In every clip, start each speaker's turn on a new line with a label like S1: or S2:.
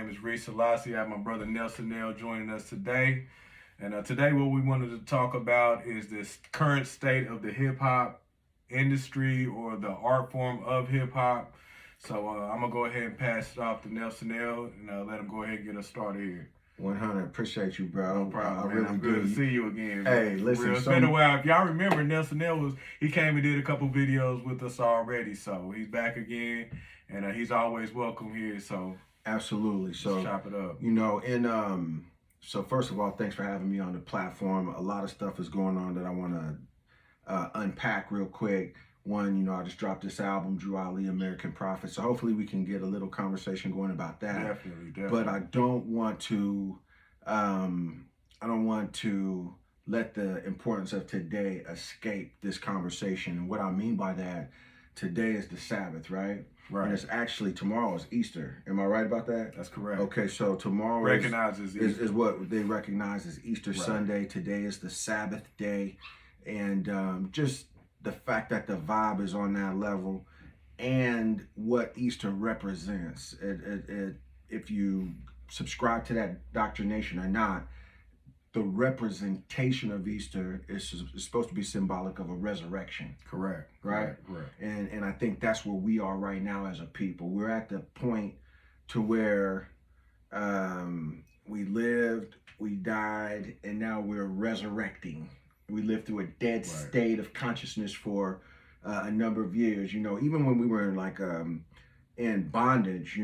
S1: name is Reese Selassie. I have my brother Nelson Nell joining us today. And today what we wanted to talk about is this current state of the hip-hop industry or the art form of hip-hop. So I'm going to go ahead and pass it off to Nelson Nell and let him go ahead and get us started here.
S2: 100. Appreciate you, bro.
S1: No problem,
S2: I
S1: man.
S2: really
S1: I'm good
S2: do.
S1: to see you again.
S2: Hey,
S1: man.
S2: listen,
S1: It's been a while. If y'all remember, Nelson Nell he came and did a couple videos with us already, so he's back again, and he's always welcome here. So
S2: absolutely. So
S1: chop it up.
S2: You know, so first of all, thanks for having me on the platform. A lot of stuff is going on that I want to unpack real quick. One, I just dropped this album, Drew Ali, American Prophet. So hopefully we can get a little conversation going about that.
S1: Definitely.
S2: But I don't want to. I don't want to let the importance of today escape this conversation. And what I mean by that, today is the Sabbath, right?
S1: Right.
S2: And it's actually, tomorrow is Easter. Am I right about that?
S1: That's correct.
S2: Okay, so tomorrow is what they recognize as Easter Sunday. Today is the Sabbath day. And just the fact that the vibe is on that level and what Easter represents. If you subscribe to that indoctrination or not, the representation of Easter is supposed to be symbolic of a resurrection.
S1: Correct.
S2: Right?
S1: Correct.
S2: And I think that's where we are right now as a people. We're at the point to where we lived, we died, and now we're resurrecting. We lived through a dead state of consciousness for a number of years. Even when we were in bondage,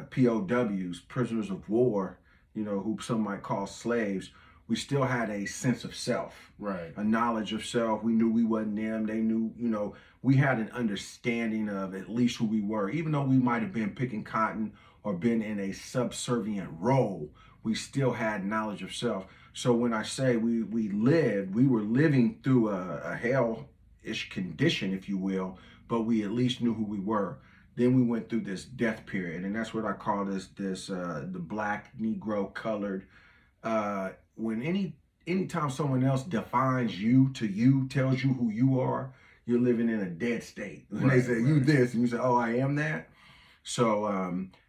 S2: POWs, prisoners of war, who some might call slaves, we still had a sense of self,
S1: right?
S2: A knowledge of self. We knew we wasn't them. They knew, we had an understanding of at least who we were. Even though we might have been picking cotton or been in a subservient role, we still had knowledge of self. So when I say we were living through a hell-ish condition, if you will, but we at least knew who we were. Then we went through this death period, and that's what I call the black, Negro, colored. When anytime someone else defines you to you, tells you who you are, you're living in a dead state. When they say you this, and you say, oh, I am that. So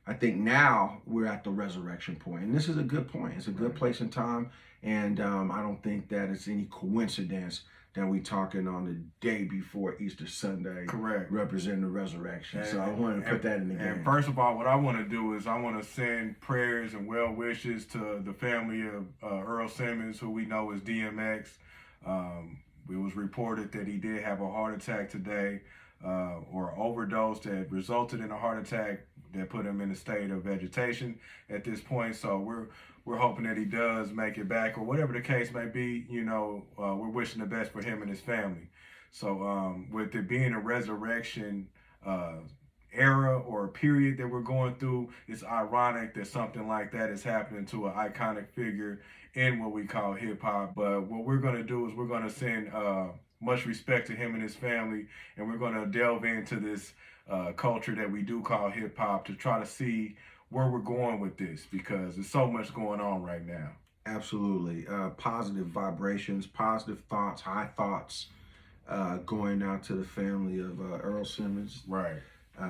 S2: I think now we're at the resurrection point, and this is a good point. It's a good place and time, and I don't think that it's any coincidence that we talking on the day before Easter Sunday,
S1: correct,
S2: representing the resurrection. So I wanted to put that in the game.
S1: And first of all, what I want to do is I want to send prayers and well wishes to the family of Earl Simmons, who we know is DMX. It was reported that he did have a heart attack today, or overdose that resulted in a heart attack that put him in a state of vegetation at this point. So we're hoping that he does make it back, or whatever the case may be. We're wishing the best for him and his family. So with it being a resurrection era or period that we're going through, it's ironic that something like that is happening to an iconic figure in what we call hip hop. But what we're going to do is we're going to send much respect to him and his family, and we're going to delve into this culture that we do call hip hop to try to see where we're going with this, because there's so much going on right now.
S2: Absolutely. Positive vibrations, positive thoughts, high thoughts going out to the family of Earl Simmons,
S1: right?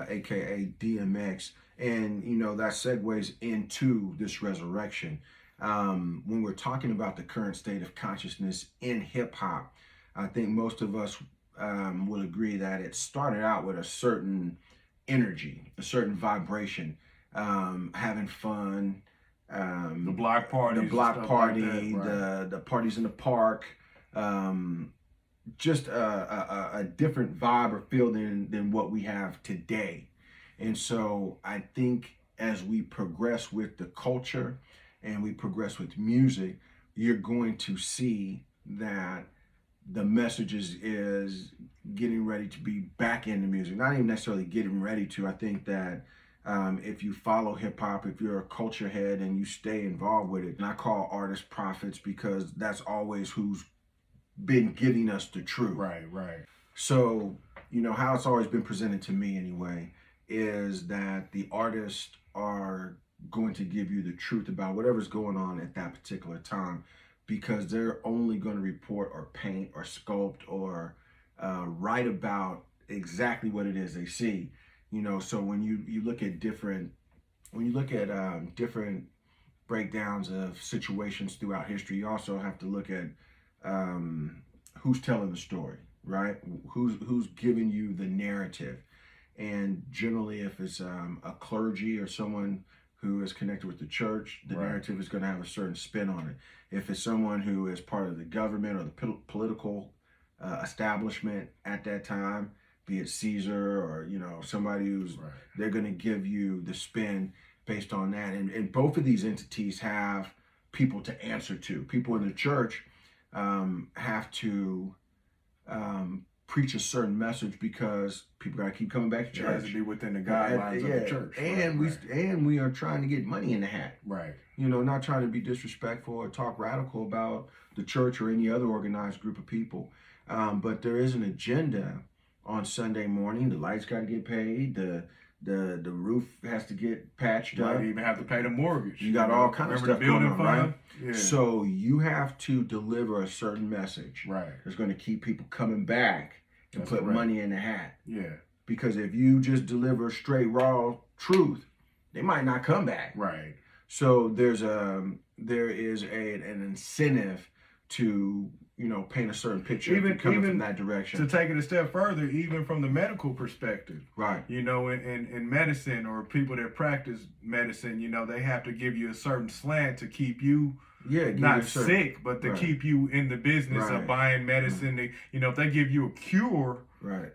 S2: AKA DMX. And, that segues into this resurrection. When we're talking about the current state of consciousness in hip hop, I think most of us will agree that it started out with a certain energy, a certain vibration. Having fun,
S1: the block party,
S2: like the parties in the park, just a different vibe or feel than what we have today. And so I think as we progress with the culture and we progress with music, you're going to see that the message is getting ready to be back into music. Not even necessarily getting ready to. I think that if you follow hip hop, if you're a culture head and you stay involved with it, and I call artists prophets because that's always who's been giving us the truth.
S1: Right.
S2: So, how it's always been presented to me anyway, is that the artists are going to give you the truth about whatever's going on at that particular time, because they're only going to report or paint or sculpt or write about exactly what it is they see. So when you look at different when you look at different breakdowns of situations throughout history, you also have to look at who's telling the story, right? Who's giving you the narrative. And generally, if it's a clergy or someone who is connected with the church, the narrative is going to have a certain spin on it. If it's someone who is part of the government or the political establishment at that time, be it Caesar or, you know, somebody who's, they're going to give you the spin based on that. And both of these entities have people to answer to. People in the church have to preach a certain message because people got to keep coming back to church.
S1: It has to be within the guidelines of the church.
S2: And we are trying to get money in the hat.
S1: Right.
S2: You know, not trying to be disrespectful or talk radical about the church or any other organized group of people. But there is an agenda on Sunday morning. The lights got to get paid. The roof has to get patched up.
S1: You even have to pay the mortgage.
S2: You got all kinds of stuff going on, right?
S1: Yeah.
S2: So you have to deliver a certain message.
S1: Right.
S2: That's going to keep people coming back and put money in the hat.
S1: Yeah.
S2: Because if you just deliver straight raw truth, they might not come back.
S1: Right.
S2: So there is an incentive to, you know, paint a certain picture even from that direction.
S1: To take it a step further, even from the medical perspective.
S2: Right.
S1: You know, in medicine or people that practice medicine, you know, they have to give you a certain slant to keep you not sick, but to keep you in the business of buying medicine. You know, if they give you a cure,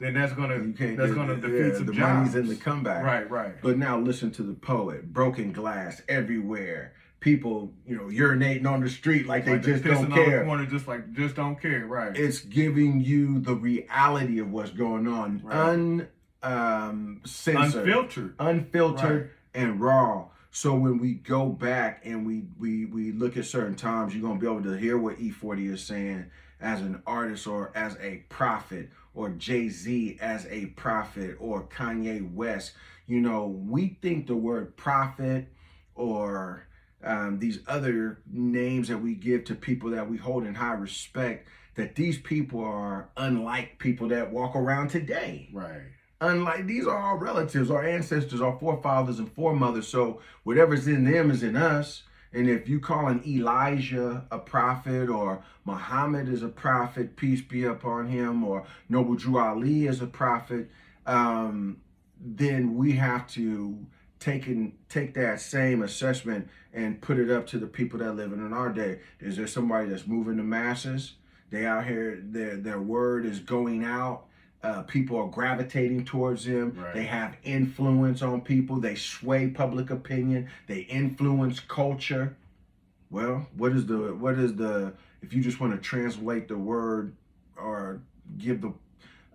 S1: then that's gonna defeat some
S2: the
S1: jobs.
S2: Money's in the comeback.
S1: Right.
S2: But now listen to the poet. Broken glass everywhere. People, you know, urinating on the street like they just don't care.
S1: On the corner, just don't care. Right.
S2: It's giving you the reality of what's going on, censored, unfiltered, and raw. So when we go back and we look at certain times, you're gonna be able to hear what E40 is saying as an artist or as a prophet, or Jay-Z as a prophet, or Kanye West. You know, we think the word prophet or these other names that we give to people that we hold in high respect, that these people are unlike people that walk around today.
S1: Right.
S2: Unlike, these are our relatives, our ancestors, our forefathers and foremothers. So whatever's in them is in us. And if you calling Elijah a prophet, or Muhammad is a prophet, peace be upon him, or Noble Drew Ali is a prophet, then we have to take that same assessment and put it up to the people that live in our day. Is there somebody that's moving the masses? They out here, their word is going out. People are gravitating towards them.
S1: Right.
S2: They have influence on people. They sway public opinion. They influence culture. Well, what is the if you just want to translate the word or give the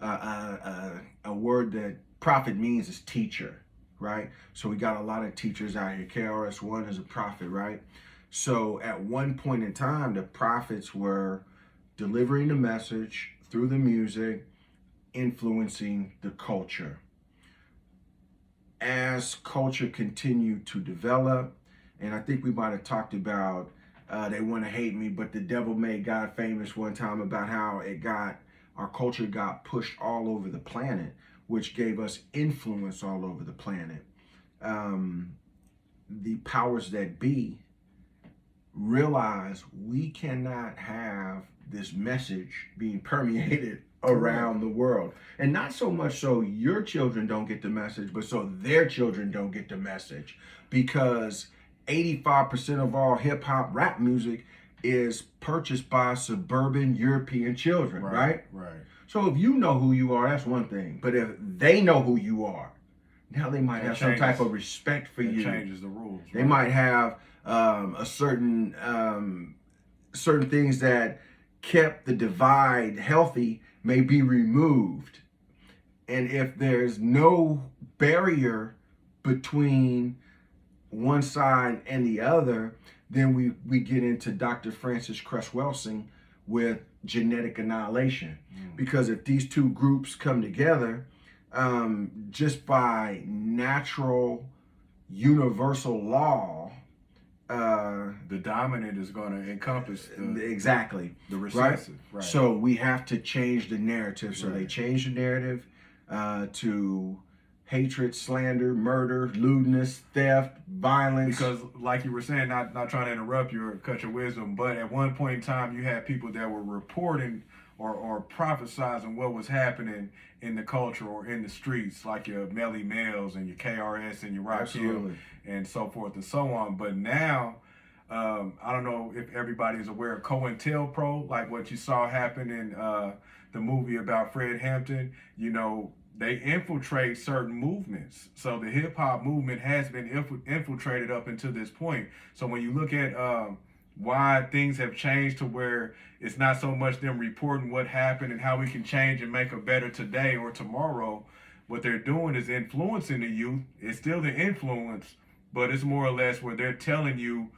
S2: a word that prophet means is teacher, right? So we got a lot of teachers out here. KRS-One is a prophet, right? So at one point in time, the prophets were delivering the message through the music, influencing the culture. As culture continued to develop, and I think we might have talked about They Want to Hate Me, but the devil made God famous one time about how our culture got pushed all over the planet, which gave us influence all over the planet. The powers that be realize we cannot have this message being permeated around the world. And not so much so your children don't get the message, but so their children don't get the message. Because 85% of all hip hop rap music is purchased by suburban European children, right?
S1: Right.
S2: So if you know who you are, that's one thing. But if they know who you are, now they might have some type of respect for you.
S1: It changes the rules.
S2: They might have certain things that kept the divide healthy may be removed. And if there's no barrier between one side and the other, then we get into Dr. Francis Cress Welsing with genetic annihilation. Because if these two groups come together, just by natural universal law,
S1: the dominant is going to encompass
S2: exactly
S1: the recessive.
S2: Right? So we have to change the narrative. So they changed the narrative to hatred, slander, murder, lewdness, theft, violence.
S1: Because, like you were saying, not trying to interrupt you or cut your wisdom, but at one point in time, you had people that were reporting or prophesizing what was happening in the culture or in the streets, like your Melly Mels and your KRS and your Rock Hill and so forth and so on. But now, I don't know if everybody is aware of COINTELPRO, like what you saw happen in the movie about Fred Hampton. You know, they infiltrate certain movements. So the hip hop movement has been infiltrated up until this point. So when you look at why things have changed to where it's not so much them reporting what happened and how we can change and make a better today or tomorrow, what they're doing is influencing the youth. It's still the influence, but it's more or less where they're telling you,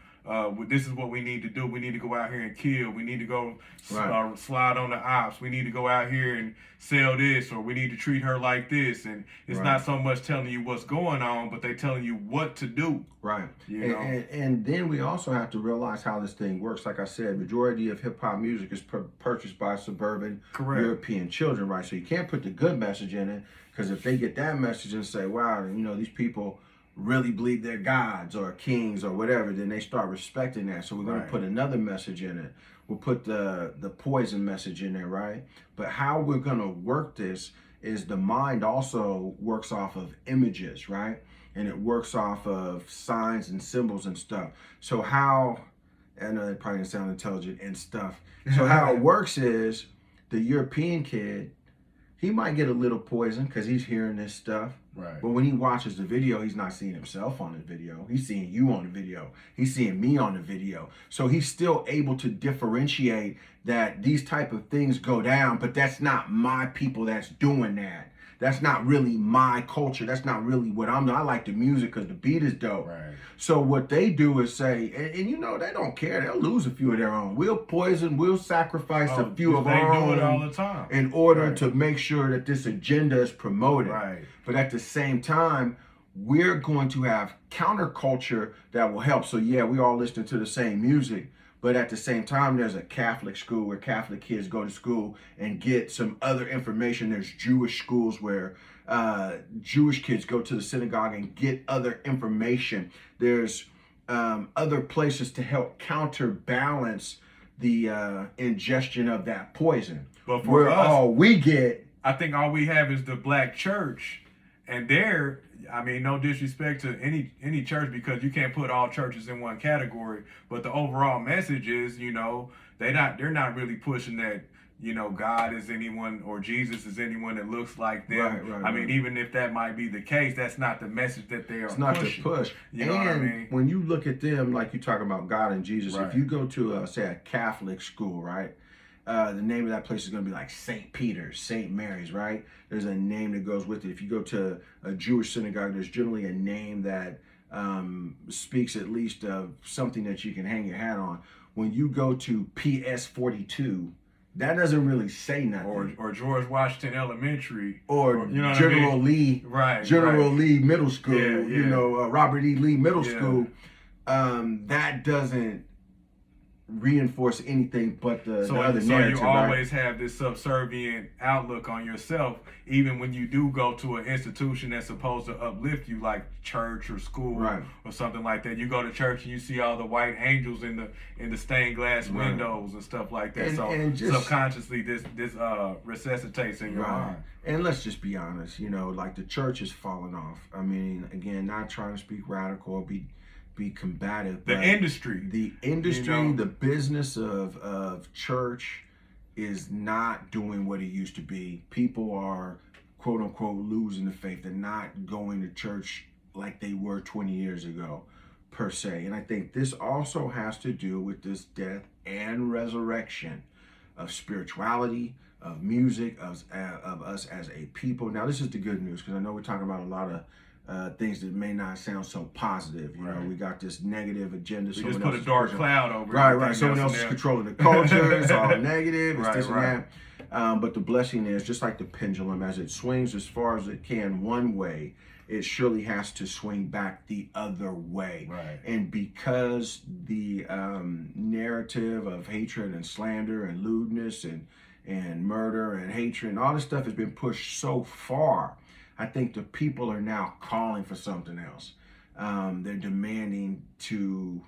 S1: this is what we need to do. We need to go out here and kill. We need to go slide on the ops. We need to go out here and sell this, or we need to treat her like this. And it's not so much telling you what's going on, but they're telling you what to do.
S2: Right.
S1: You know?
S2: And then we also have to realize how this thing works. Like I said, majority of hip hop music is purchased by suburban European children, right? So you can't put the good message in it, because if they get that message and say, wow, you know, these people really believe they're gods or kings or whatever, then they start respecting that. So we're going to put another message in it. We'll put the poison message in there, right? But how we're going to work this is the mind also works off of images, right? And it works off of signs and symbols and stuff. So how, I know it probably doesn't sound intelligent and stuff. So how it works is the European kid, he might get a little poison because he's hearing this stuff.
S1: Right.
S2: But when he watches the video, he's not seeing himself on the video. He's seeing you on the video. He's seeing me on the video. So he's still able to differentiate that these type of things go down, but that's not my people that's doing that. That's not really my culture. That's not really what I'm doing. I like the music because the beat is dope.
S1: Right.
S2: So what they do is say, and you know, they don't care. They'll lose a few of their own. We'll poison, we'll sacrifice a few of our own.
S1: They do it all the time.
S2: In order to make sure that this agenda is promoted.
S1: Right.
S2: But at the same time, we're going to have counterculture that will help. So yeah, we all listen to the same music. But at the same time, there's a Catholic school where Catholic kids go to school and get some other information. There's Jewish schools where Jewish kids go to the synagogue and get other information. There's other places to help counterbalance the ingestion of that poison.
S1: But for us,
S2: all we get,
S1: I think all we have is the black church, and they're, I mean, no disrespect to any church, because you can't put all churches in one category, but the overall message is, you know, they're not really pushing that, you know, God is anyone or Jesus is anyone that looks like them.
S2: Right,
S1: I mean, even if that might be the case, that's not the message that they are pushing.
S2: It's not the push.
S1: You know what I mean?
S2: When you look at them, like you talking about God and Jesus, if you go to, say, a Catholic school, right? The name of that place is going to be like St. Peter's, St. Mary's, right? There's a name that goes with it. If you go to a Jewish synagogue, there's generally a name that speaks at least of something that you can hang your hat on. When you go to PS 42, that doesn't really say nothing.
S1: Or George Washington Elementary.
S2: Or
S1: you know
S2: General
S1: I mean?
S2: Lee.
S1: Right.
S2: General Lee Middle School.
S1: Yeah.
S2: You know, Robert E. Lee Middle School. That doesn't reinforce anything but the other narrative.
S1: So you always have this subservient outlook on yourself, even when you do go to an institution that's supposed to uplift you, like church or school or something like that. You go to church and you see all the white angels in the stained glass windows and stuff like that. And just, subconsciously this resuscitates in your mind.
S2: And let's just be honest, you know, like the church is falling off. I mean, again, not trying to speak radical or be combative.
S1: The industry,
S2: you know? The business of church is not doing what it used to be. People are, quote unquote, losing the faith. They're not going to church like they were 20 years ago, per se. And I think this also has to do with this death and resurrection of spirituality, of music, of us as a people. Now, this is the good news, because I know we're talking about a lot of things that may not sound so positive. You know, we got this negative agenda.
S1: We just put a dark cloud over it.
S2: Right. Someone else is controlling the culture. It's all negative. It's this and that. But the blessing is, just like the pendulum, as it swings as far as it can one way, it surely has to swing back the other way.
S1: Right.
S2: And because the narrative of hatred and slander and lewdness and murder and hatred and all this stuff has been pushed so far, I think the people are now calling for something else. They're demanding to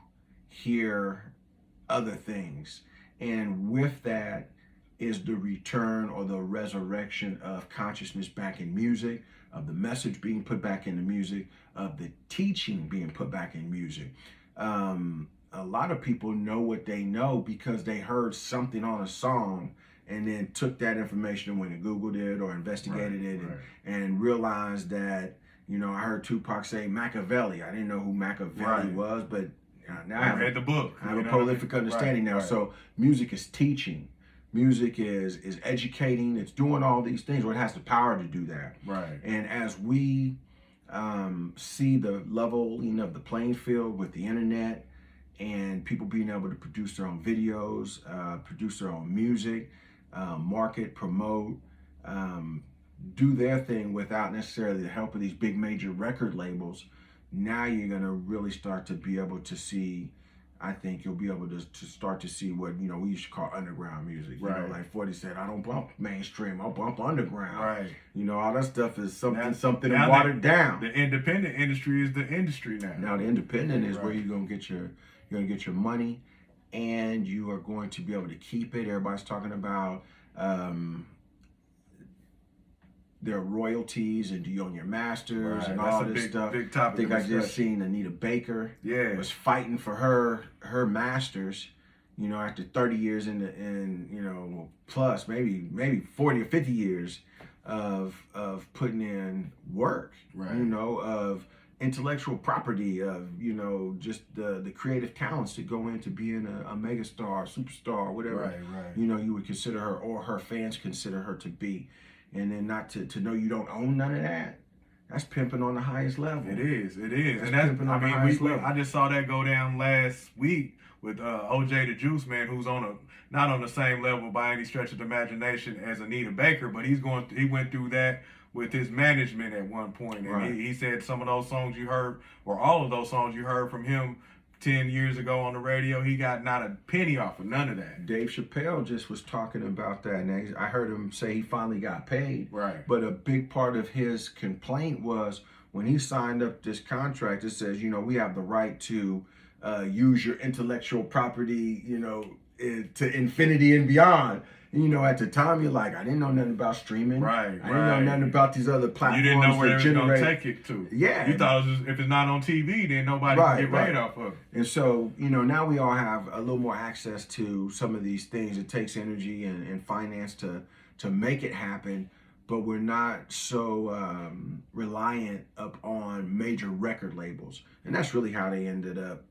S2: hear other things. And with that is the return or the resurrection of consciousness back in music, of the message being put back into music, of the teaching being put back in music. A lot of people know what they know because they heard something on a song and then took that information and went and Googled it or investigated it and realized that, you know, I heard Tupac say Machiavelli. I didn't know who Machiavelli was, but now I
S1: read the book.
S2: I have a prolific understanding now. So music is teaching. Music is educating. It's doing all these things, or it has the power to do that.
S1: Right.
S2: And as we see the leveling of the playing field with the internet and people being able to produce their own videos, produce their own music, market, promote, do their thing without necessarily the help of these big major record labels, now you're going to really start to be able to see, I think you'll be able to start to see what, you know, we used to call underground music. You know, like 40 said, I don't bump mainstream, I bump underground.
S1: Right.
S2: You know, all that stuff is something
S1: now
S2: watered down.
S1: The independent industry is the industry now.
S2: Now the independent is where you're gonna get your money, and you are going to be able to keep it. Everybody's talking about their royalties and do you own your masters and all this stuff.
S1: Big topic.
S2: I think I just seen Anita Baker was fighting for her masters, you know, after 30 years in you know, plus maybe 40 or 50 years of putting in work, you know, of intellectual property, of, you know, just the creative talents to go into being a megastar, superstar, whatever you know you would consider her or her fans consider her to be. And then not to know you don't own none of that. That's pimping on the highest level.
S1: It is.
S2: That's
S1: pimping on the highest level. I just saw that go down last week with OJ the Juice Man, who's not on the same level by any stretch of the imagination as Anita Baker, but he went through that with his management at one point. And he said some of those songs you heard, or all of those songs you heard from him 10 years ago on the radio, he got not a penny off of none of that.
S2: Dave Chappelle just was talking about that, and I heard him say he finally got paid.
S1: Right.
S2: But a big part of his complaint was when he signed up this contract, it says, you know, we have the right to use your intellectual property, you know, to infinity and beyond. And, you know, at the time, you're like, I didn't know nothing about streaming.
S1: I
S2: didn't know nothing about these other platforms.
S1: You didn't know where they were going to take it to.
S2: Yeah.
S1: You thought it was if it's not on TV, then nobody can get paid off of it.
S2: And so, you know, now we all have a little more access to some of these things. It takes energy and finance to make it happen, but we're not so reliant upon major record labels. And that's really how they ended up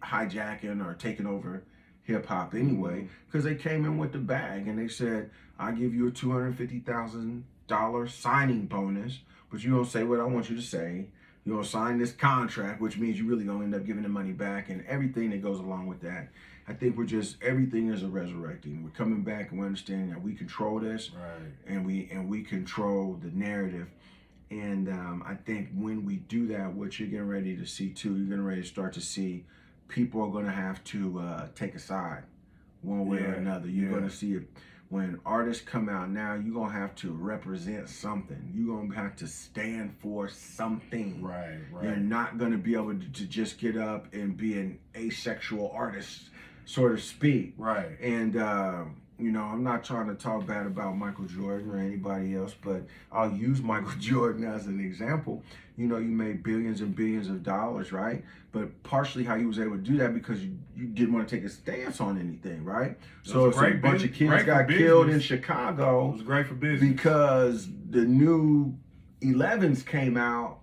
S2: hijacking or taking over hip-hop anyway, because they came in with the bag and they said, I'll give you a $250,000 signing bonus, but you don't say what I want you to say. You don't sign this contract, which means you really gonna end up giving the money back and everything that goes along with that. I think everything is a resurrecting. We're coming back and we're understanding that we control this, and we control the narrative. And I think when we do that, what you're getting ready to see too, you're getting ready to start to see people are going to have to take a side one way or another. You're going to see it when artists come out now. You're going to have to represent something. You're going to have to stand for something.
S1: Right.
S2: You're not going to be able to just get up and be an asexual artist, so to speak.
S1: Right.
S2: And you know, I'm not trying to talk bad about Michael Jordan or anybody else, but I'll use Michael Jordan as an example. You know, you made billions and billions of dollars, right? But partially how you was able to do that because you didn't want to take a stance on anything, right? So if a bunch of kids got killed in Chicago,
S1: it was great for business
S2: because the new 11s came out.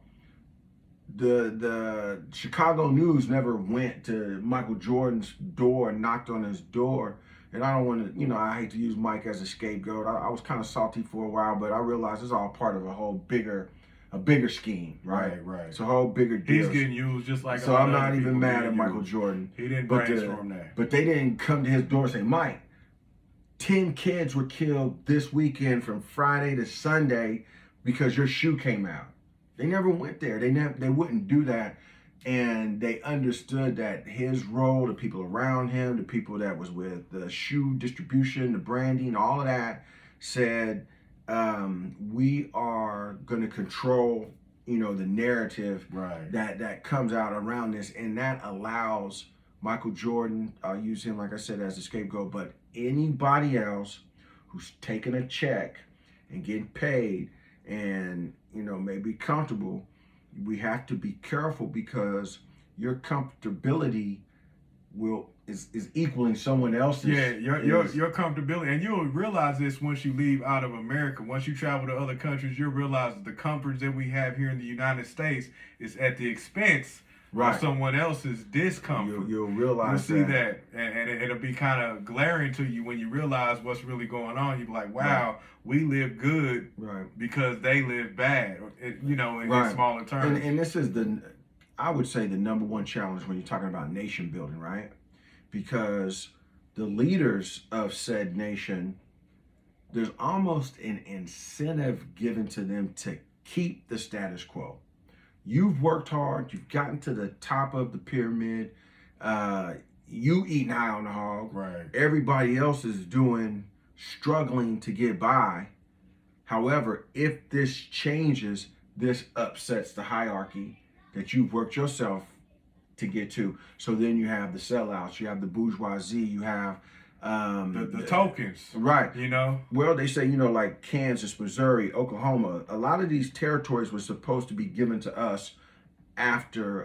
S2: The Chicago News never went to Michael Jordan's door and knocked on his door. And I don't want to, you know, I hate to use Mike as a scapegoat. I was kind of salty for a while, but I realized it's all part of a bigger scheme, right? It's a whole bigger deal.
S1: He's getting used just like.
S2: So I'm not even mad at Michael Jordan.
S1: He didn't brainstorm that.
S2: But they didn't come to his door and say, Mike, 10 kids were killed this weekend from Friday to Sunday because your shoe came out. They never went there. They wouldn't do that. And they understood that his role, the people around him, the people that was with the shoe distribution, the branding, all of that, said, we are going to control, you know, the narrative
S1: Right.
S2: that comes out around this, and that allows Michael Jordan, I'll use him, like I said, as a scapegoat, but anybody else who's taking a check and getting paid and, you know, maybe comfortable, we have to be careful, because your comfortability is equaling someone else's.
S1: Yeah, your comfortability, and you'll realize this once you leave out of America. Once you travel to other countries, you'll realize that the comforts that we have here in the United States is at the expense of someone else's discomfort.
S2: You'll realize
S1: you'll see that, and it'll be kind of glaring to you when you realize what's really going on. You're like, wow, we live good because they live bad, you know, in smaller terms.
S2: And this is I would say, the number one challenge when you're talking about nation building, right? Because the leaders of said nation, there's almost an incentive given to them to keep the status quo. You've worked hard, you've gotten to the top of the pyramid, you eating high on the hog.
S1: Right.
S2: Everybody else is struggling to get by. However, if this changes, this upsets the hierarchy that you've worked yourself to get to. So then you have the sellouts, you have the bourgeoisie, you have
S1: the tokens,
S2: right?
S1: You know,
S2: well, they say, you know, like Kansas, Missouri, Oklahoma, a lot of these territories were supposed to be given to us after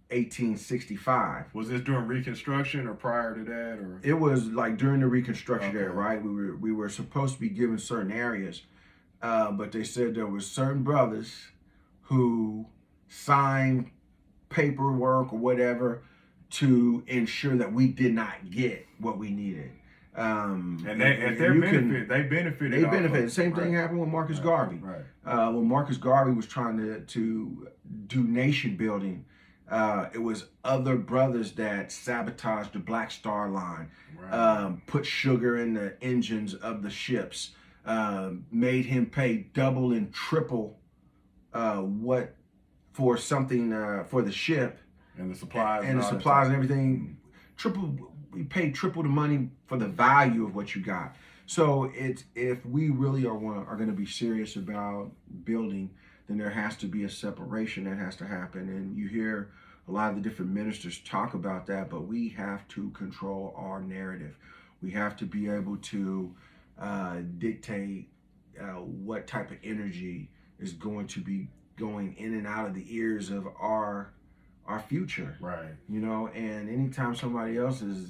S2: 1865.
S1: Was this during Reconstruction or prior to that, or?
S2: It was like during the Reconstruction era, right? We were supposed to be given certain areas, but they said there were certain brothers who signed paperwork or whatever to ensure that we did not get what we needed.
S1: And at their benefit, they benefited.
S2: They benefited. Same thing happened with Marcus Garvey.
S1: Right.
S2: When Marcus Garvey was trying to do nation building, it was other brothers that sabotaged the Black Star Line, put sugar in the engines of the ships, made him pay double and triple what for something for the ship
S1: and the supplies
S2: and everything. We paid triple the money for the value of what you got. So if we really are going to be serious about building, then there has to be a separation that has to happen. And you hear a lot of the different ministers talk about that, but we have to control our narrative. We have to be able to dictate what type of energy is going to be going in and out of the ears of our future.
S1: Right.
S2: You know, and anytime somebody else is,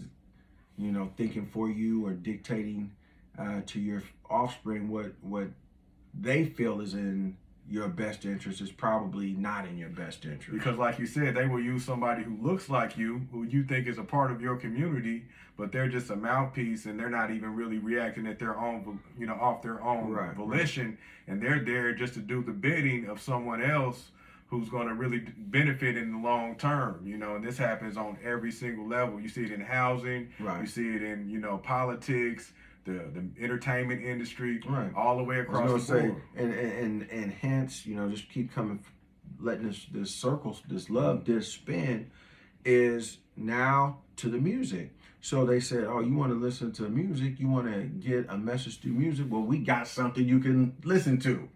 S2: you know, thinking for you or dictating to your offspring what they feel is in your best interest, is probably not in your best interest.
S1: Because like you said, they will use somebody who looks like you, who you think is a part of your community, but they're just a mouthpiece, and they're not even really reacting at their own, you know, off their own volition. And they're there just to do the bidding of someone else who's going to really benefit in the long term, you know. And this happens on every single level. You see it in housing, you see it in, you know, politics, the entertainment industry, all the way across the board.
S2: And hence, you know, just keep coming, letting this circle, this love, this spin is now to the music. So they said, oh, you want to listen to music? You want to get a message through music? Well, we got something you can listen to.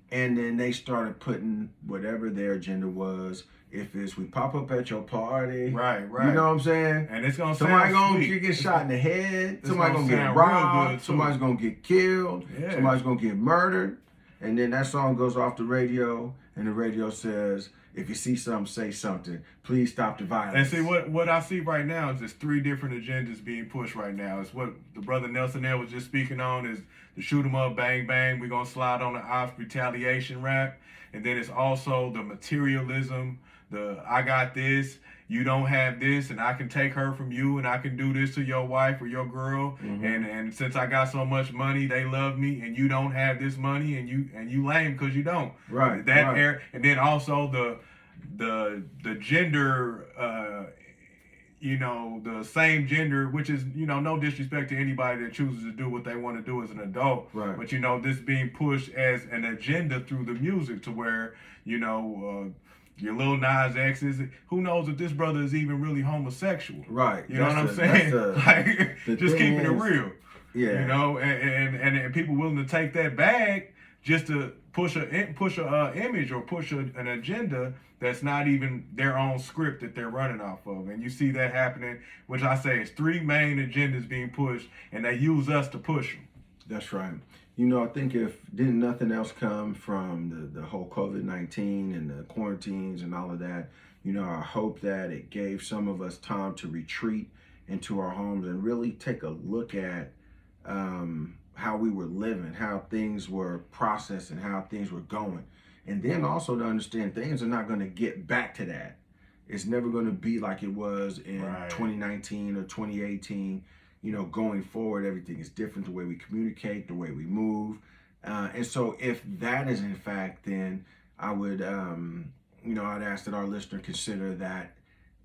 S2: And then they started putting whatever their agenda was. If it's we pop up at your party,
S1: right,
S2: you know what I'm saying?
S1: And it's gonna
S2: somebody gonna get shot in the head. Somebody's gonna get robbed. Somebody's gonna get killed. Yeah. Somebody's gonna get murdered. And then that song goes off the radio, and the radio says, if you see something, say something. Please stop the violence.
S1: And see, what I see right now is there's three different agendas being pushed right now. It's what the brother Nelson there was just speaking on, is the shoot 'em up, bang, bang, we're going to slide on the ops retaliation rap. And then it's also the materialism, the I got this, you don't have this, and I can take her from you, and I can do this to your wife or your girl. And since I got so much money, they love me, and you don't have this money, and you lame because you don't.
S2: Right.
S1: And then also the gender, you know, the same gender, which is, you know, no disrespect to anybody that chooses to do what they want to do as an adult.
S2: Right.
S1: But, you know, this being pushed as an agenda through the music to where, you know, your Lil Nas X who knows if this brother is even really homosexual.
S2: Right.
S1: You know what I'm saying? Like, just keeping it real.
S2: Yeah.
S1: You know, and people willing to take that bag just to push a image or push an agenda that's not even their own script that they're running off of. And you see that happening, which I say is three main agendas being pushed, and they use us to push them.
S2: That's right. You know, I think if didn't nothing else come from the whole COVID-19 and the quarantines and all of that, you know, I hope that it gave some of us time to retreat into our homes and really take a look at how we were living, how things were processed, and how things were going. And then also to understand things are not going to get back to that. It's never going to be like it was in 2019 or 2018. You know, going forward, everything is different. The way we communicate, the way we move. And so if that is in fact, then I would, you know, I'd ask that our listener consider that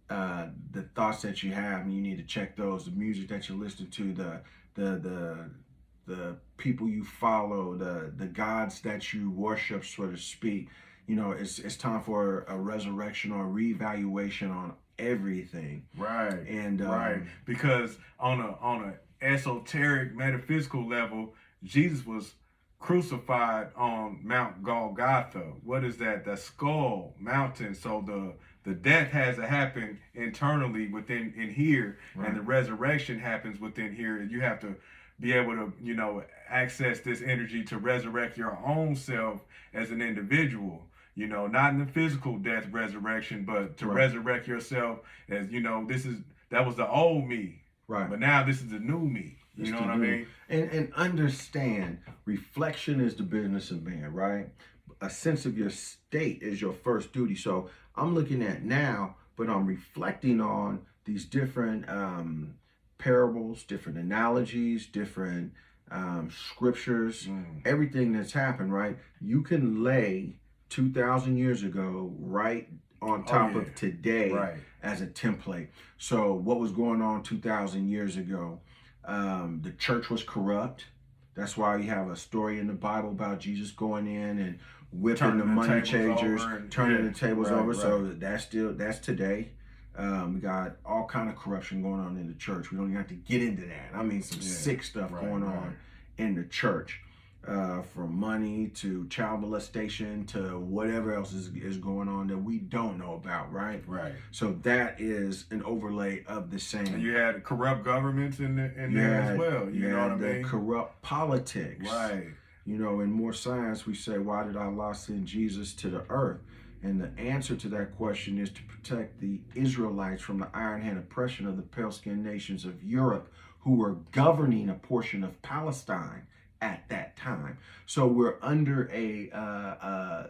S2: the thoughts that you have, and you need to check those, the music that you listen to, the people you follow, the gods that you worship, so to speak. You know, it's time for a resurrection or a reevaluation on everything.
S1: Right.
S2: And
S1: because on a esoteric metaphysical level, Jesus was crucified on Mount Golgotha. What is that? The skull mountain. So the death has to happen internally within in here, and the resurrection happens within here. And you have to be able to, you know, access this energy to resurrect your own self as an individual. You know, not in the physical death resurrection, but to resurrect yourself as, you know, that was the old me.
S2: Right.
S1: But now this is the new me. You know what I mean?
S2: And understand, reflection is the business of man, right? A sense of your state is your first duty. So I'm looking at now, but I'm reflecting on these different parables, different analogies, different scriptures, everything that's happened, right? You can lay 2,000 years ago right on top of today as a template. So what was going on 2,000 years ago? The church was corrupt. That's why you have a story in the Bible about Jesus going in and whipping the money changers, turning the tables over. So that's today. We got all kind of corruption going on in the church. We don't even have to get into that. I mean, some sick stuff going on in the church. From money to child molestation to whatever else is going on that we don't know about, right?
S1: Right.
S2: So that is an overlay of the same.
S1: And you had corrupt governments in there as well. You know what I mean?
S2: Corrupt politics.
S1: Right.
S2: You know, in more science, we say, why did Allah send Jesus to the earth? And the answer to that question is to protect the Israelites from the iron hand oppression of the pale-skinned nations of Europe who were governing a portion of Palestine at that time. So we're under a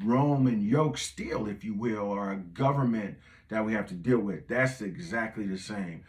S2: Roman yoke still, if you will, or a government that we have to deal with. That's exactly the same.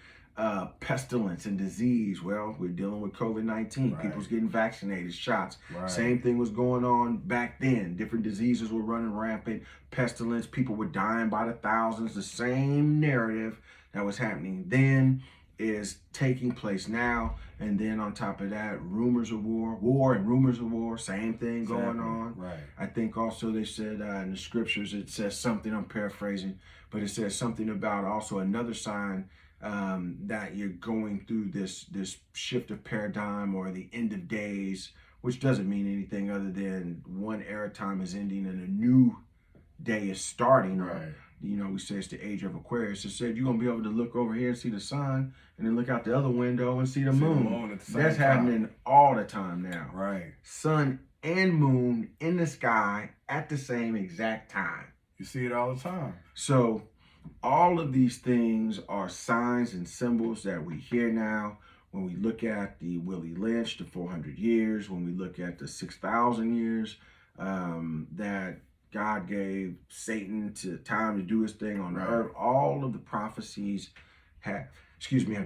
S2: Pestilence and disease. Well, we're dealing with COVID-19. People's getting vaccinated, shots. Same thing was going on back then. Different diseases were running rampant. Pestilence, people were dying by the thousands. The same narrative that was happening then is taking place now. And then on top of that, rumors of war and rumors of war, same thing going on.
S1: Right.
S2: I think also they said in the scriptures, it says something, I'm paraphrasing, but it says something about also another sign that you're going through this shift of paradigm or the end of days, which doesn't mean anything other than one era time is ending and a new day is starting. Right. You know, we say it's the age of Aquarius. It said you're going to be able to look over here and see the sun and then look out the other window and see the moon. That's happening all the time now.
S1: Right.
S2: Sun and moon in the sky at the same exact time.
S1: You see it all the time.
S2: So all of these things are signs and symbols that we hear now. When we look at the Willie Lynch, the 400 years, when we look at the 6,000 years, that God gave Satan time to do his thing on earth. All of the prophecies have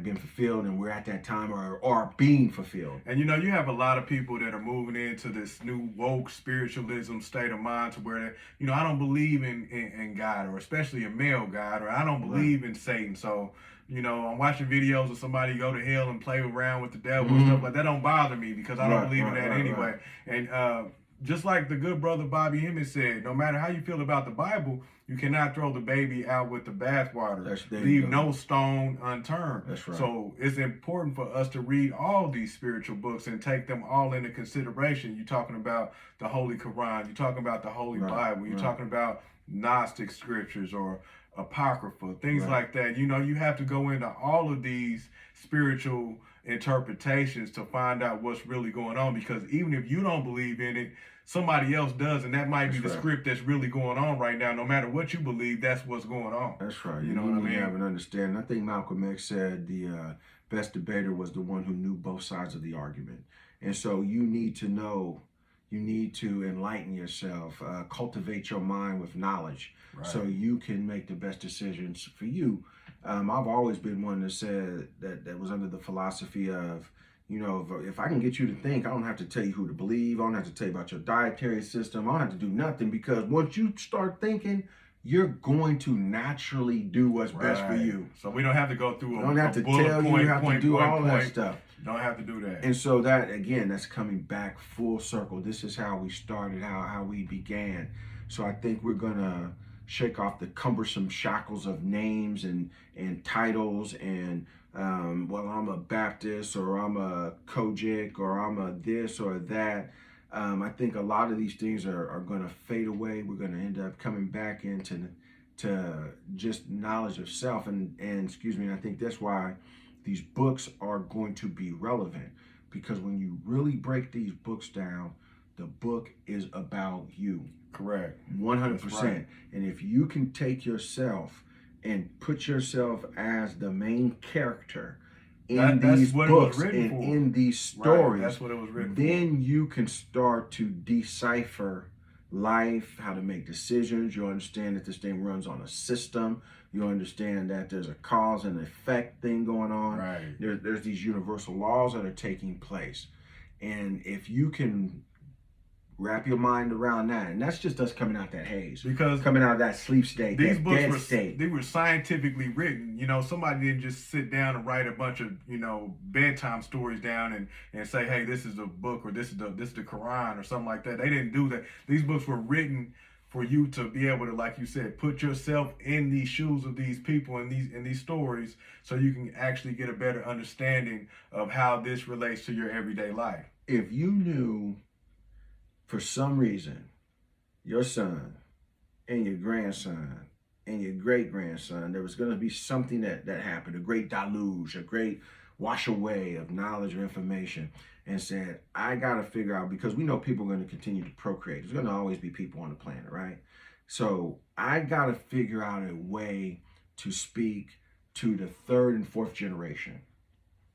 S2: been fulfilled, and we're at that time or are being fulfilled.
S1: And you know, you have a lot of people that are moving into this new woke spiritualism state of mind to where, you know, I don't believe in God, or especially a male God, or I don't believe in Satan. So, you know, I'm watching videos of somebody go to hell and play around with the devil and stuff like that. Don't bother me because I don't believe in that anyway. And just like the good brother Bobby Hemmitt said, no matter how you feel about the Bible, you cannot throw the baby out with the bathwater. Leave no stone unturned.
S2: That's right.
S1: So it's important for us to read all these spiritual books and take them all into consideration. You're talking about the Holy Quran. You're talking about the Holy Bible. You're talking about Gnostic scriptures or Apocrypha, things like that. You know, you have to go into all of these spiritual interpretations to find out what's really going on, because even if you don't believe in it, somebody else does, and that might be the script that's really going on right now. No matter what you believe, that's what's going on.
S2: That's right.
S1: You know what I mean?
S2: You have an understanding. I think Malcolm X said the best debater was the one who knew both sides of the argument. And so you need to know, you need to enlighten yourself, cultivate your mind with knowledge, so you can make the best decisions for you. I've always been one that said that was under the philosophy of, you know, if I can get you to think, I don't have to tell you who to believe. I don't have to tell you about your dietary system. I don't have to do nothing, because once you start thinking, you're going to naturally do what's best for you.
S1: So we don't have to go through
S2: don't have to tell you, you have to do all that stuff.
S1: Don't have to do that.
S2: And so that, again, that's coming back full circle. This is how we started, how we began. So I think we're going to shake off the cumbersome shackles of names and titles and, well, I'm a Baptist, or I'm a Kojic, or I'm a this or that. I think a lot of these things are going to fade away. We're going to end up coming back into just knowledge of self. And excuse me, and I think that's why these books are going to be relevant, because when you really break these books down, the book is about you.
S1: Correct.
S2: 100%. Right. And if you can take yourself and put yourself as the main character in these books and in these stories,
S1: that's what it was written
S2: then you can start to decipher life, how to make decisions. You understand that this thing runs on a system. You understand that there's a cause and effect thing going on.
S1: Right.
S2: There's these universal laws that are taking place. And if you can wrap your mind around that, and that's just us coming out that haze,
S1: because
S2: coming out of that sleep state,
S1: these
S2: that
S1: books
S2: dead
S1: were
S2: state.
S1: They were scientifically written. You know, somebody didn't just sit down and write a bunch of, you know, bedtime stories down and say, hey, this is a book, or this is the Quran or something like that. They didn't do that. These books were written for you to be able to, like you said, put yourself in these shoes of these people and these stories, so you can actually get a better understanding of how this relates to your everyday life.
S2: If you knew, for some reason, your son and your grandson and your great-grandson, there was going to be something that happened, a great deluge, a great wash away of knowledge or information, and said, I got to figure out, because we know people are going to continue to procreate. There's going to always be people on the planet, right? So I got to figure out a way to speak to the third and fourth generation.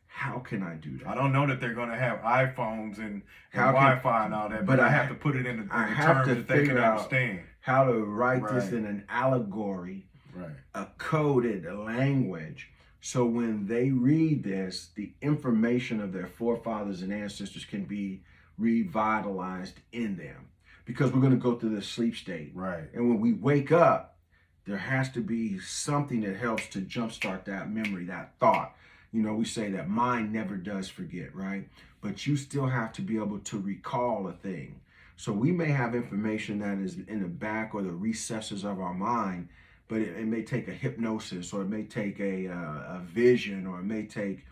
S2: How can I do that?
S1: I don't know that they're going to have iPhones and Wi-Fi and all that, but I have to put it in the terms that they can understand.
S2: How to write this in an allegory, a coded language, so when they read this, the information of their forefathers and ancestors can be revitalized in them. Because we're going to go through this sleep state.
S1: Right.
S2: And when we wake up, there has to be something that helps to jumpstart that memory, that thought. You know, we say that mind never does forget, right? But you still have to be able to recall a thing. So we may have information that is in the back or the recesses of our mind, but it may take a hypnosis, or it may take a vision, or it may take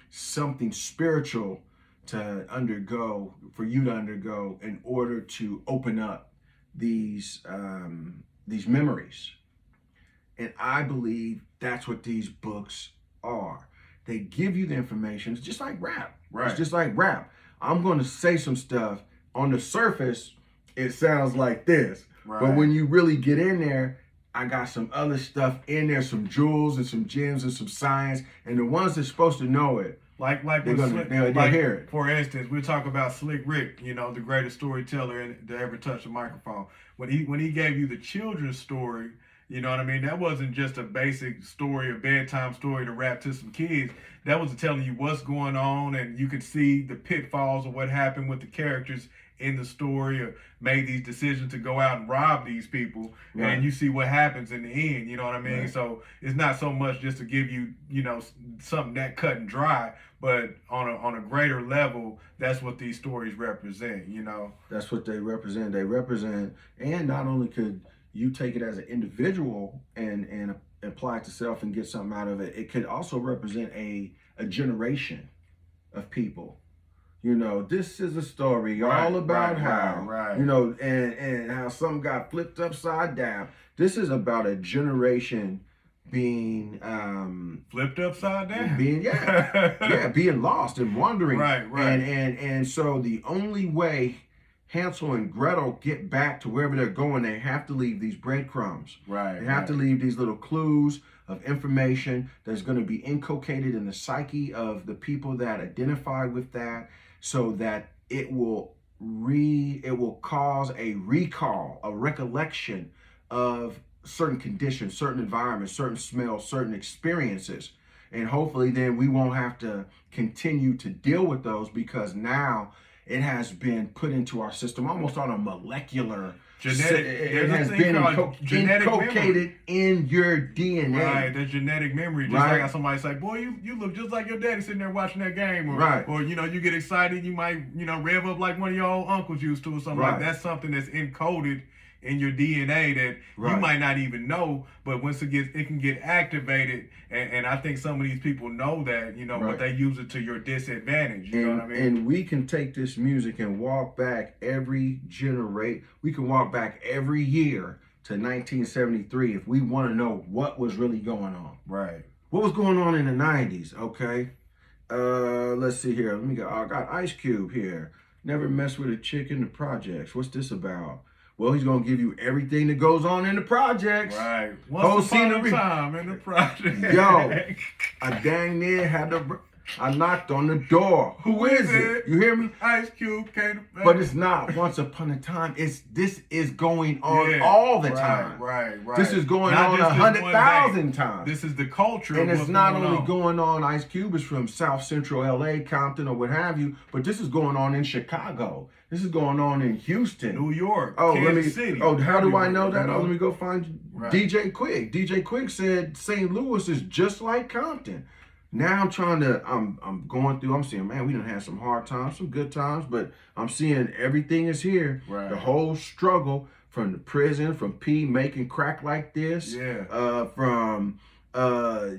S2: something spiritual to undergo, for you to undergo, in order to open up these memories. And I believe that's what these books are. They give you the information. It's just like rap.
S1: Right.
S2: It's just like rap. I'm going to say some stuff. On the surface, it sounds like this. Right. But when you really get in there, I got some other stuff in there, some jewels and some gems and some science. And the ones that's supposed to know it, they'll hear it.
S1: For instance, we talk about Slick Rick, you know, the greatest storyteller to ever touch a microphone. When he gave you the children's story, you know what I mean? That wasn't just a basic story, a bedtime story to rap to some kids. That was telling you what's going on, and you could see the pitfalls of what happened with the characters in the story or made these decisions to go out and rob these people,
S2: Right.
S1: and you see what happens in the end. You know what I mean?
S2: Right.
S1: So it's not so much just to give you, you know, something that cut and dry, but on a greater level, that's what these stories represent. You know,
S2: That's what they represent. They represent, and not only could you take it as an individual and apply it to self and get something out of it, it could also represent a generation of people. You know, this is a story all about how, you know, and how something got flipped upside down. This is about a generation being
S1: flipped upside down,
S2: being being lost and wandering.
S1: Right.
S2: And so the only way Hansel and Gretel get back to wherever they're going, they have to leave these breadcrumbs.
S1: Right.
S2: They have to leave these little clues of information that's going to be inculcated in the psyche of the people that identify with that, so that it will cause a recall, a recollection of certain conditions, certain environments, certain smells, certain experiences. And hopefully then we won't have to continue to deal with those, because now it has been put into our system almost on a molecular
S1: genetic.
S2: It has been inculcated in your DNA.
S1: Right, the genetic memory. Just like how somebody say, "Boy, you look just like your daddy sitting there watching that game," or you know, you get excited, you might, you know, rev up like one of your old uncles used to, or something like that. That's something that's encoded in your DNA that you might not even know, but once it can get activated, and I think some of these people know that, you know, but they use it to your disadvantage. You know what I mean?
S2: And we can take this music and walk back every generation. We can walk back every year to 1973 if we want to know what was really going on.
S1: Right.
S2: What was going on in the 90s? Okay. Let's see here. Let me go. I got Ice Cube here. Never mess with a chick in the projects. What's this about? Well, he's going to give you everything that goes on in the projects.
S1: Right. Once upon a time in the projects.
S2: Yo, I dang near had to... I knocked on the door. Who is it? You hear me?
S1: Ice Cube came.
S2: But it's not once upon a time. This is going on all the time.
S1: Right.
S2: This is going on 100,000 times.
S1: This is the culture.
S2: And it's not only going on. Ice Cube is from South Central LA, Compton, or what have you. But this is going on in Chicago. This is going on in Houston,
S1: New York,
S2: Kansas
S1: City.
S2: Oh, how do I know that? Oh, let me go find DJ Quick. DJ Quick said St. Louis is just like Compton. Now I'm going through, I'm seeing, man, we done had some hard times, some good times, but I'm seeing everything is here.
S1: Right.
S2: The whole struggle from the prison, from P making crack like this, from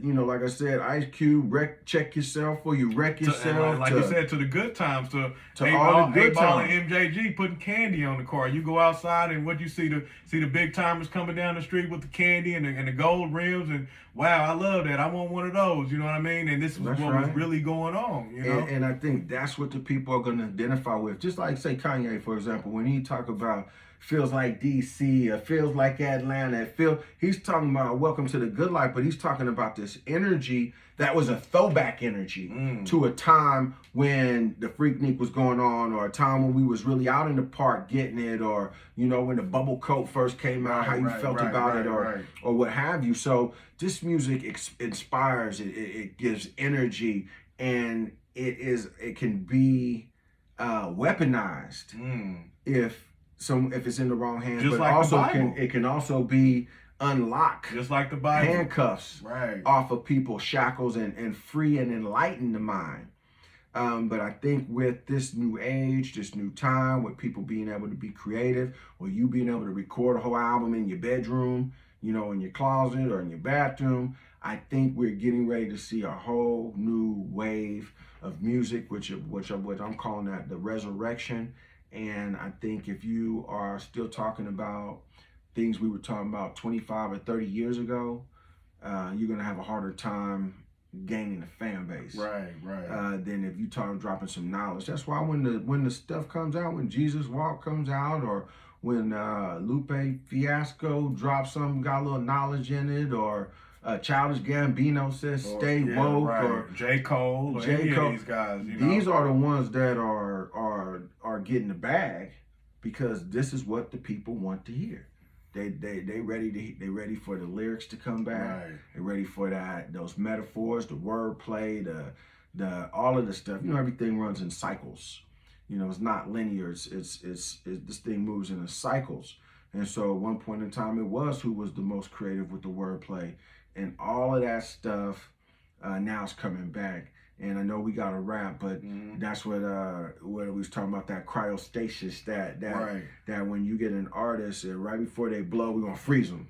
S2: you know, like I said, Ice Cube, check yourself or you wreck yourself.
S1: Like you said, to the good times, to
S2: all the good
S1: times.
S2: times.
S1: And MJG putting candy on the car. You go outside and what you see the big timers coming down the street with the candy and the gold rims, and wow, I love that. I want one of those. You know what I mean? And this is what was really going on. You know,
S2: and I think that's what the people are going to identify with. Just like say Kanye, for example, when he talk about feels like DC or feels like Atlanta, he's talking about welcome to the good life, but he's talking about this energy that was a throwback energy to a time when the Freaknik was going on, or a time when we was really out in the park getting it, or you know, when the bubble coat first came out, how you felt about it, or what have you. So this music inspires, it gives energy, and it can be weaponized if it's in the wrong hands,
S1: just
S2: but
S1: like
S2: also
S1: the
S2: it can also be unlock
S1: just like the Bible,
S2: handcuffs off of people's shackles and free and enlighten the mind. But I think with this new age, this new time, with people being able to be creative, or you being able to record a whole album in your bedroom, you know, in your closet or in your bathroom, I think we're getting ready to see a whole new wave of music, which I'm calling that the resurrection. And I think if you are still talking about things we were talking about 25 or 30 years ago, you're going to have a harder time gaining a fan base. Than if you dropping some knowledge. That's why when the stuff comes out, when Jesus Walk comes out, or when Lupe Fiasco drops something, got a little knowledge in it, or Childish Gambino says stay woke, or
S1: J. Cole, or any of these guys. You know?
S2: These are the ones that are getting the bag, because this is what the people want to hear. They ready for the lyrics to come back. They're ready for those metaphors, the wordplay, the all of the stuff. You know, everything runs in cycles. You know, it's not linear. It's this thing moves in cycles. And so at one point in time, it was who was the most creative with the wordplay, and all of that stuff now is coming back. And I know we got to wrap, but that's what we was talking about, that cryostasis, that when you get an artist, right before they blow, we're gonna freeze them.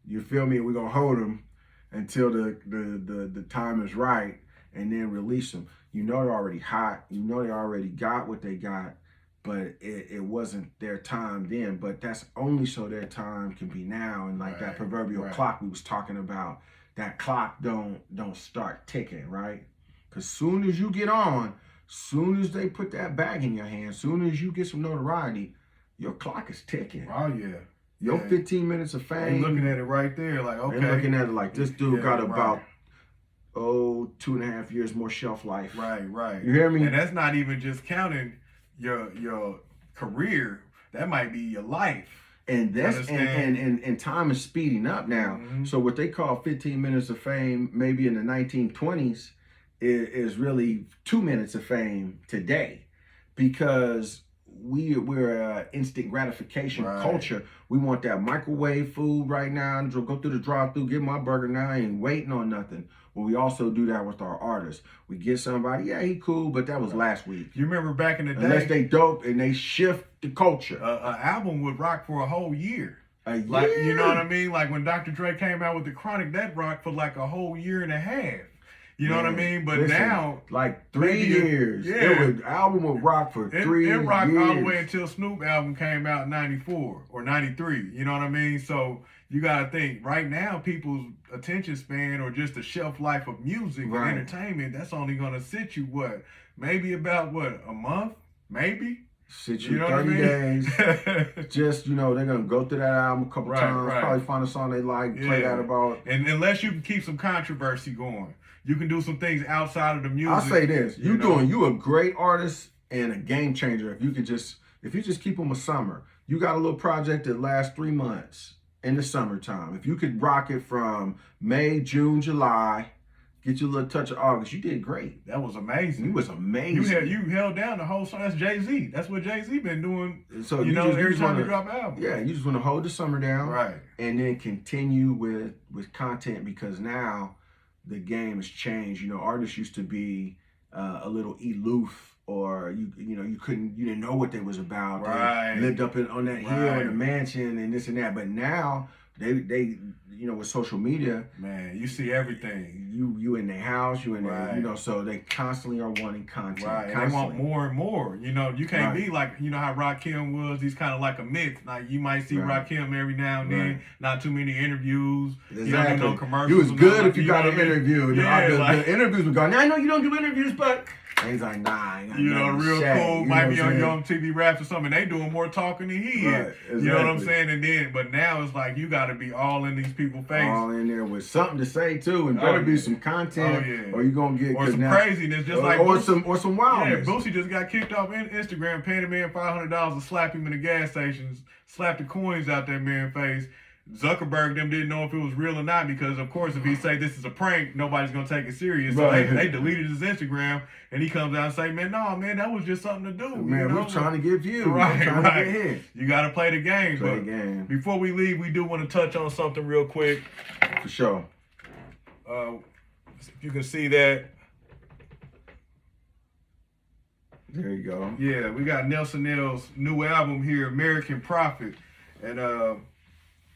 S2: You feel me? We're gonna hold them until the time is right, and then release them. You know they're already hot. You know they already got what they got, but it wasn't their time then. But that's only so their time can be now. And like that proverbial clock we was talking about, that clock don't start ticking, right? Because soon as you get on, soon as they put that bag in your hand, soon as you get some notoriety, your clock is ticking.
S1: Oh yeah.
S2: Your 15 minutes of fame.
S1: They looking at it right there, like, okay.
S2: They're looking at it like, this dude got about 2.5 years more shelf life.
S1: Right.
S2: You hear me?
S1: And that's not even just counting your career. That might be your life.
S2: And that's and time is speeding up now. So what they call 15 minutes of fame, maybe in the 1920s, is really 2 minutes of fame today, because we're an instant gratification culture. We want that microwave food right now. Go through the drive-through, get my burger now. I ain't waiting on nothing. But we also do that with our artists. We get somebody, yeah, he cool, but that was last week.
S1: You remember back in the day?
S2: Unless they dope and they shift the culture.
S1: An album would rock for a whole year.
S2: Like,
S1: you know what I mean? Like when Dr. Dre came out with The Chronic, that rocked for like a whole year and a half. You know what I mean? But listen, now,
S2: like 3 years. Album would rock for 3 years.
S1: It rocked all the way until Snoop album came out in 94 or 93. You know what I mean? So you got to think, right now, people's attention span or just the shelf life of music and entertainment, that's only going to sit you, maybe about, a month? Maybe?
S2: Sit you 30 days. Just, they're going to go through that album a couple times, probably find a song they like, play that about.
S1: And unless you can keep some controversy going. You can do some things outside of the music.
S2: I'll say this: you a great artist and a game changer. If you just keep them a summer, you got a little project that lasts 3 months in the summertime. If you could rock it from May, June, July, get you a little touch of August, you did great.
S1: That was amazing.
S2: You was amazing.
S1: You held down the whole song. That's Jay-Z. That's what Jay-Z been doing.
S2: So
S1: every time you drop an album.
S2: Yeah, you just want to hold the summer down,
S1: right,
S2: and then continue with content, because now the game has changed. Artists used to be a little aloof, or you didn't know what they was about.
S1: Right.
S2: They lived up on that hill in a mansion and this and that. But now they with social media,
S1: man, you see everything.
S2: You in their house, you in there, so they constantly are wanting content.
S1: Right. And they want more and more. You can't be like, how Rakim was. He's kind of like a myth. Like you might see Rakim every now and then. Not too many interviews.
S2: Exactly.
S1: You don't do no commercials.
S2: You was good if you got an interview.
S1: The
S2: interviews were going, I know you don't do interviews, but he's like, nah,
S1: real cool. Might be on Young TV Raps or something. They doing more talking than he is.
S2: Exactly.
S1: You know what I'm saying? But now it's like you got to be all in these people's face.
S2: All in there with something to say too, and better be some content, or you gonna get
S1: some craziness, just like
S2: or some wildness.
S1: Yeah, Boosie just got kicked off Instagram, paying a man $500 to slap him in the gas stations, slap the coins out that man's face. Zuckerberg them didn't know if it was real or not, because of course if he say this is a prank, nobody's gonna take it serious. So they deleted his Instagram, and he comes out and say, man, that was just something to do.
S2: Man, we're trying to give you.
S1: Right. You gotta play the game.
S2: Play the game.
S1: Before we leave, we do want to touch on something real quick.
S2: For sure.
S1: If you can see that.
S2: There you go.
S1: Yeah, we got Nelson L's new album here, American Prophet. And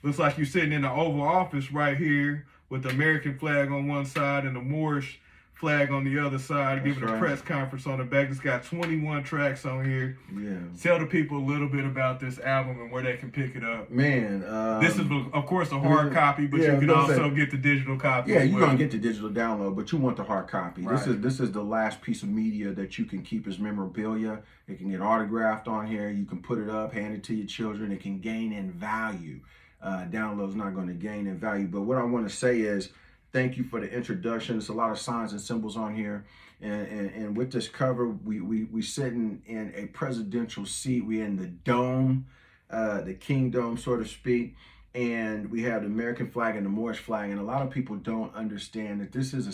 S1: looks like you're sitting in the Oval Office right here with the American flag on one side and the Moorish flag on the other side, giving a press conference on the back. It's got 21 tracks on here.
S2: Yeah.
S1: Tell the people a little bit about this album and where they can pick it up.
S2: Man.
S1: This is, of course, a hard copy, but you can also get the digital copy.
S2: Yeah, you're going to get the digital download, but you want the hard copy.
S1: Right.
S2: This is the last piece of media that you can keep as memorabilia. It can get autographed on here. You can put it up, hand it to your children. It can gain in value. Download's not going to gain in value. But what I want to say is, thank you for the introduction. There's a lot of signs and symbols on here. And with this cover, we sitting in a presidential seat. We're in the dome, the kingdom, so to speak. And we have the American flag and the Moorish flag. And a lot of people don't understand that this is a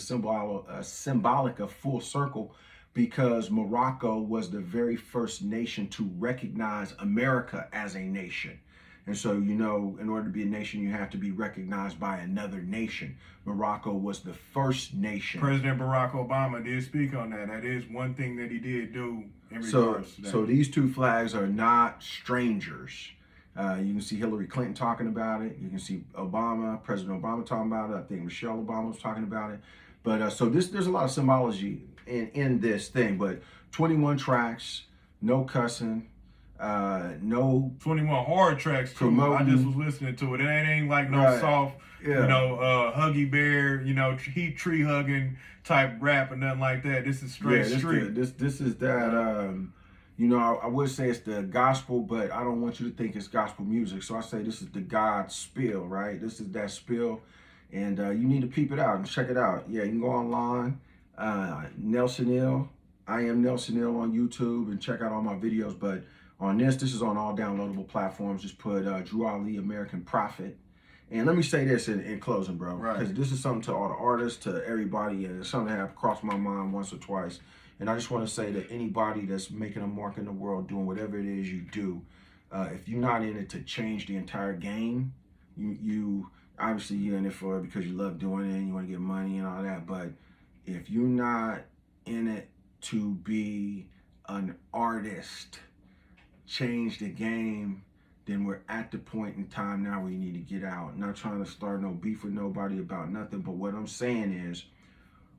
S2: symbolic of full circle because Morocco was the very first nation to recognize America as a nation. And so, you know, in order to be a nation, you have to be recognized by another nation. Morocco was the first nation.
S1: President Barack Obama did speak on that. That is one thing that he did do in regards to that.
S2: So these two flags are not strangers. You can see Hillary Clinton talking about it. You can see President Obama talking about it. I think Michelle Obama was talking about it. But so there's a lot of symbology in this thing. But 21 tracks, no cussing. No
S1: 21 hard tracks too.
S2: Promoting.
S1: I just was listening to it. It ain't like no soft, you know, huggy bear, you know, heat tree hugging type rap or nothing like that. This is straight street.
S2: This is that. You know, I would say it's the gospel, but I don't want you to think it's gospel music. So I say this is the God spill, right? This is that spill, and you need to peep it out and check it out. Yeah, you can go online, Nelson Ill. I am Nelson Ill on YouTube, and check out all my videos. But on this is on all downloadable platforms. Just put Drew Ali, American Prophet. And let me say this in closing, bro, because this is something to all the artists, to everybody, and it's something that have crossed my mind once or twice. And I just want to say that anybody that's making a mark in the world, doing whatever it is you do, if you're not in it to change the entire game, you obviously you're in it for it because you love doing it and you want to get money and all that. But if you're not in it to be an artist, change the game, then we're at the point in time now where you need to get out. I'm not trying to start no beef with nobody about nothing, but what I'm saying is,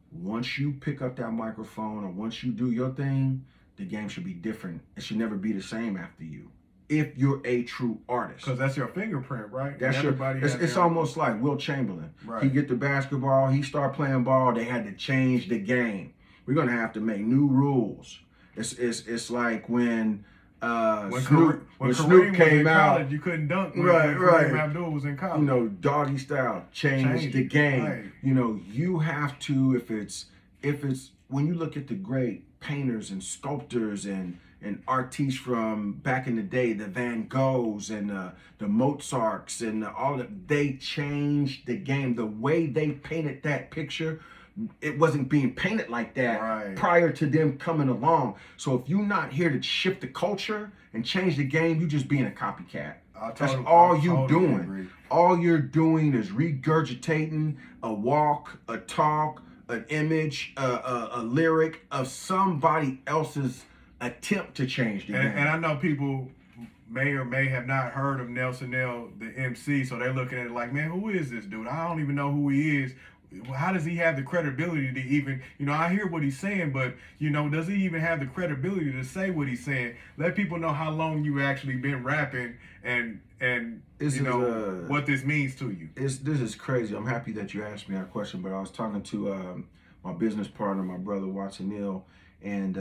S2: once you pick up that microphone or once you do your thing, the game should be different. It should never be the same after you, if you're a true artist.
S1: Because that's your fingerprint, right?
S2: That's it's almost like Will Chamberlain.
S1: Right.
S2: He get the basketball, he start playing ball, they had to change the game. We're going to have to make new rules. It's like when Snoop came out,
S1: college, you couldn't dunk.
S2: Right.
S1: Kareem Abdul was in college.
S2: You know, doggy style, change the game.
S1: Right.
S2: You know, you have to, if it's when you look at the great painters and sculptors and artists from back in the day, the Van Goghs and the Mozarts and all that, they changed the game. The way they painted that picture, it wasn't being painted like that prior to them coming along. So if you're not here to shift the culture and change the game, you're just being a copycat. That's all you're doing. Agree. All you're doing is regurgitating a walk, a talk, an image, a lyric of somebody else's attempt to change the game.
S1: And I know people may or may have not heard of Nelson L, the MC, so they're looking at it like, man, who is this dude? I don't even know who he is. How does he have the credibility to even, you know, I hear what he's saying, but, you know, does he even have the credibility to say what he's saying? Let people know how long you've actually been rapping and you know, what this means to you.
S2: This is crazy. I'm happy that you asked me that question, but I was talking to my business partner, my brother, Watson Neal, and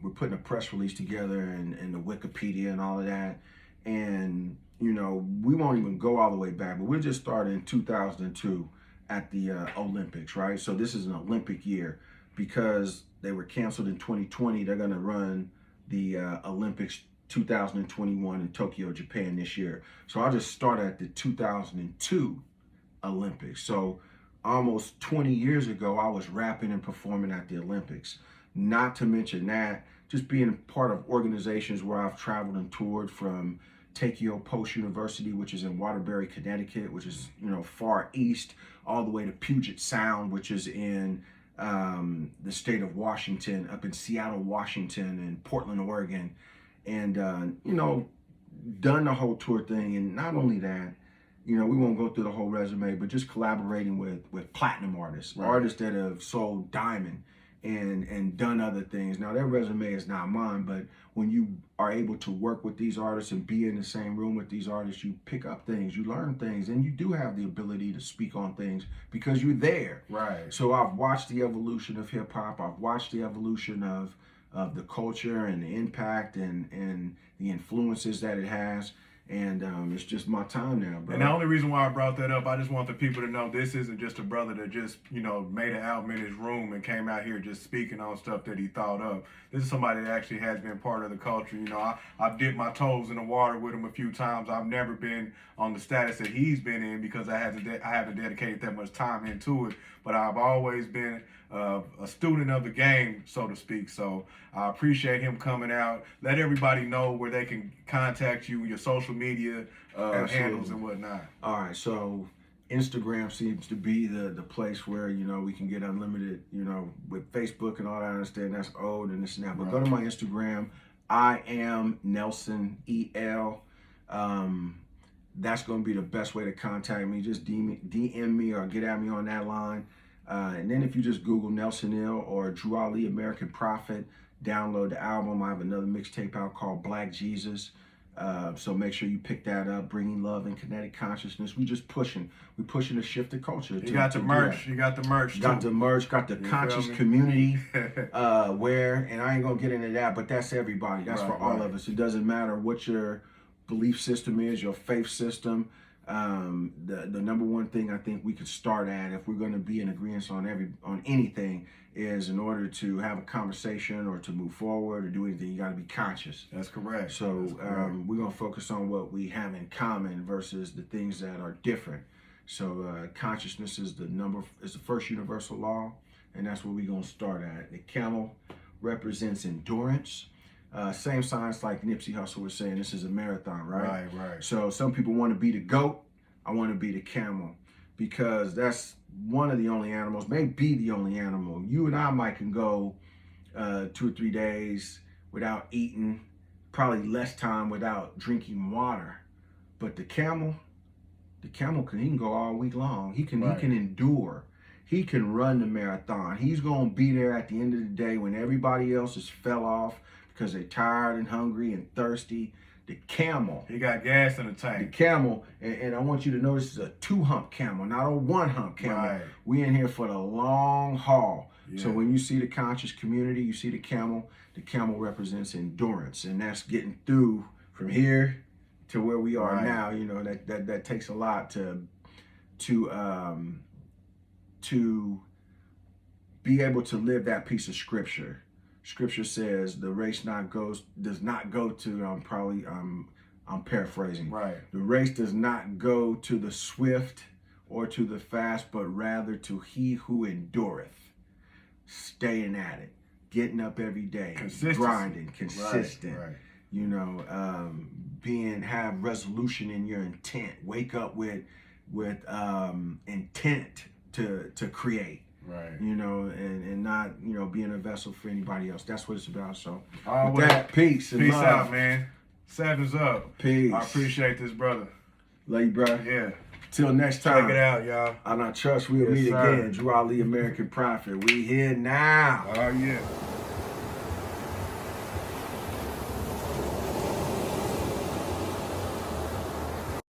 S2: we're putting a press release together and the Wikipedia and all of that. And, you know, we won't even go all the way back, but we'll just start in 2002. At the Olympics, right? So this is an Olympic year because they were canceled in 2020. They're going to run the Olympics 2021 in Tokyo, Japan this year. So I'll just start at the 2002 Olympics. So almost 20 years ago, I was rapping and performing at the Olympics. Not to mention that, just being part of organizations where I've traveled and toured, from Takeo Post University, which is in Waterbury, Connecticut, which is, you know, far east, all the way to Puget Sound, which is in the state of Washington, up in Seattle, Washington, and Portland, Oregon. And, you know, done the whole tour thing. And not only that, you know, we won't go through the whole resume, but just collaborating with platinum artists, artists that have sold diamond and done other things. Now, their resume is not mine, but when you are able to work with these artists and be in the same room with these artists, you pick up things, you learn things, and you do have the ability to speak on things because you're there.
S1: Right.
S2: So I've watched the evolution of hip hop. I've watched the evolution of the culture and the impact and the influences that it has. And it's just my time now, bro.
S1: And the only reason why I brought that up, I just want the people to know this isn't just a brother that just, made an album in his room and came out here just speaking on stuff that he thought of. This is somebody that actually has been part of the culture. I've dipped my toes in the water with him a few times. I've never been on the status that he's been in because I haven't dedicated that much time into it. But I've always been a student of the game, so to speak. So I appreciate him coming out. Let everybody know where they can contact you, your social media handles and whatnot.
S2: All right, so Instagram seems to be the place where, we can get unlimited, with Facebook and all that. I understand that's old and this and that. But go to my Instagram. I am Nelson EL. That's going to be the best way to contact me. Just DM me or get at me on that line. And then if you just Google Nelson Ill or Drew Ali, American Prophet, download the album. I have another mixtape out called Black Jesus. So make sure you pick that up. Bringing love and kinetic consciousness. We just pushing. We pushing to shift the culture.
S1: You got the merch. You got the merch.
S2: Got the merch. Got the conscious community. And I ain't gonna get into that, but that's everybody. That's for all of us. It doesn't matter what your belief system is, your faith system. The number one thing I think we could start at, if we're going to be in agreement on anything, is in order to have a conversation or to move forward or do anything, you got to be conscious.
S1: That's correct.
S2: So we're going to focus on what we have in common versus the things that are different. So consciousness is the first universal law, and that's where we're going to start at. The camel represents endurance. Same science like Nipsey Hussle was saying, this is a marathon, right?
S1: Right.
S2: So some people want to be the goat. I want to be the camel because that's one of the only animals, maybe the only animal. You and I might can go 2 or 3 days without eating, probably less time without drinking water. But the camel he can go all week long. He can endure. He can run the marathon. He's going to be there at the end of the day when everybody else has fell off because they're tired and hungry and thirsty. The camel.
S1: He got gas in the tank.
S2: The camel, and I want you to know this is a 2-hump camel, not a 1-hump camel.
S1: Right.
S2: We in here for the long haul.
S1: Yeah.
S2: So when you see the conscious community, you see the camel represents endurance. And that's getting through from here to where we are now. That takes a lot to be able to live that piece of scripture. Scripture says the race does not go to, I'm paraphrasing.
S1: Right.
S2: The race does not go to the swift or to the fast, but rather to he who endureth. Staying at it, getting up every day, grinding, consistent.
S1: Right.
S2: Have resolution in your intent. Wake up with intent to create.
S1: Right.
S2: And not, being a vessel for anybody else. That's what it's about. So,
S1: Always.
S2: with that, peace and
S1: Peace
S2: love.
S1: out, man. 7's up.
S2: Peace.
S1: I appreciate this, brother.
S2: Love you, bro.
S1: Yeah.
S2: Till next time.
S1: Check it out, y'all.
S2: And I trust we'll meet again. Drew Ali, American Prophet. We here now.
S1: Oh, yeah.